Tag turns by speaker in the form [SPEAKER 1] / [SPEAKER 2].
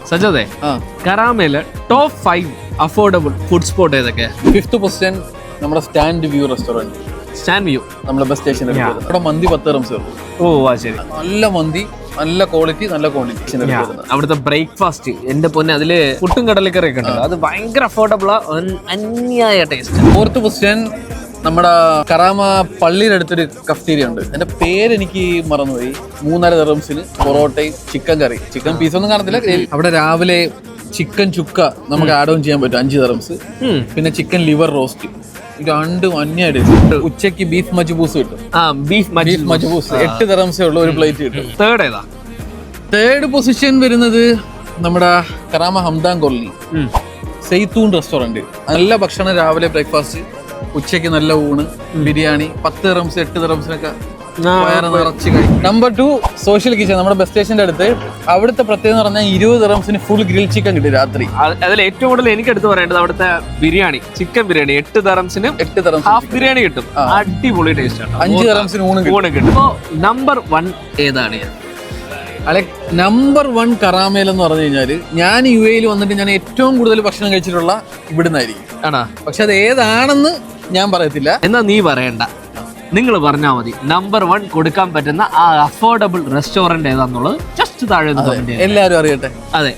[SPEAKER 1] സജാദേ, കരാമയില് top 5 affordable food spot ഏതൊക്കെയാ?
[SPEAKER 2] 5th position നമ്മുടെ stand view restaurant,
[SPEAKER 1] stand view,
[SPEAKER 2] നമ്മുടെ bus station. അവിടെ മന്തി 10 rums.
[SPEAKER 1] ഓ ശരി.
[SPEAKER 2] നല്ല മന്തി, നല്ല ക്വാളിറ്റി, നല്ല ക്വാണ്ടിറ്റി.
[SPEAKER 1] അവിടുത്തെ ബ്രേക്ക്ഫാസ്റ്റ് എന്റെ പൊന്നെ, അതില് പുട്ടും കടലക്കറി ഒക്കെ ഉണ്ട്. അത് ഭയങ്കര അഫോർഡബിളാ, അന്യായ ടേസ്റ്റ്.
[SPEAKER 2] 4th പൊസിഷൻ നമ്മുടെ കറാമ പള്ളിയുടെ അടുത്തൊരു കഫ്റ്റീരിയ ഉണ്ട്. എന്റെ പേര് എനിക്ക് മറന്നുപോയി. 3.5 ദിർഹംസിന് പൊറോട്ടയും ചിക്കൻ കറി, ചിക്കൻ പീസ് ഒന്നും കാണത്തില്ല. അവിടെ രാവിലെ ചിക്കൻ ചുക്ക നമുക്ക് ആഡ് ഓൺ ചെയ്യാൻ പറ്റും, 5 ദിർഹംസ്. പിന്നെ ചിക്കൻ ലിവർ റോസ്റ്റ്, രണ്ടും അന്യായിട്ട്. ഉച്ചക്ക് ബീഫ് മജ്ബൂസ് കിട്ടും.
[SPEAKER 1] ബീഫ്
[SPEAKER 2] മജ്ബൂസ് 8 ദിർഹംസേ ഉള്ളൂ ഒരു പ്ലേറ്റ് കിട്ടും.
[SPEAKER 1] തേർഡ് ഏതാ?
[SPEAKER 2] തേർഡ് പൊസിഷൻ വരുന്നത് നമ്മുടെ കറാമ ഹംദാൻ കോളനി സെയ്ത്തൂൺ റെസ്റ്റോറന്റ്. നല്ല ഭക്ഷണം, രാവിലെ ബ്രേക്ക്ഫാസ്റ്റ്, ഉച്ചയ്ക്ക് നല്ല ഊണ്, ബിരിയാണി. 10 ദിർഹംസ് 8 ദിർഹംസിനൊക്കെ വയറ് നിറച്ച് കഴിയും. നമ്പർ 2 സോഷ്യൽ കിച്ചൺ, നമ്മുടെ ബസ് സ്റ്റേഷന്റെ അടുത്ത്. അവിടുത്തെ പ്രത്യേകത എന്ന് പറഞ്ഞാൽ 20 ദിർഹംസിന് ഫുൾ ഗ്രിൽ ചിക്കൻ കിട്ടും രാത്രി.
[SPEAKER 1] അതിൽ ഏറ്റവും കൂടുതൽ എനിക്ക് എടുത്ത് പറയേണ്ടത് അവിടുത്തെ ബിരിയാണി, ചിക്കൻ ബിരിയാണി 8 ദിർഹംസിന് ഹാഫ് ബിരിയാണി കിട്ടും. അടിപൊളി ടേസ്റ്റ് ആണ്.
[SPEAKER 2] 5 ദിർഹംസിന് ഊണ്
[SPEAKER 1] കിട്ടും. അപ്പോ നമ്പർ 1 ഏതാണ്?
[SPEAKER 2] നമ്പർ 1 കറാമയിൽ എന്ന് പറഞ്ഞു കഴിഞ്ഞാല്, ഞാൻ UAE വന്നിട്ട് ഞാൻ ഏറ്റവും കൂടുതൽ ഭക്ഷണം കഴിച്ചിട്ടുള്ള ഇവിടുന്നായിരിക്കും.
[SPEAKER 1] ആണോ?
[SPEAKER 2] പക്ഷെ അത് ഏതാണെന്ന് ഞാൻ പറയത്തില്ല.
[SPEAKER 1] എന്നാ നീ പറയണ്ട, നിങ്ങൾ പറഞ്ഞാൽ മതി. നമ്പർ 1 കൊടുക്കാൻ പറ്റുന്ന ആ അഫോർഡബിൾ റെസ്റ്റോറന്റ് ഏതാന്നുള്ളത് ജസ്റ്റ് താഴെ
[SPEAKER 2] എല്ലാവരും അറിയട്ടെ.
[SPEAKER 1] അതെ.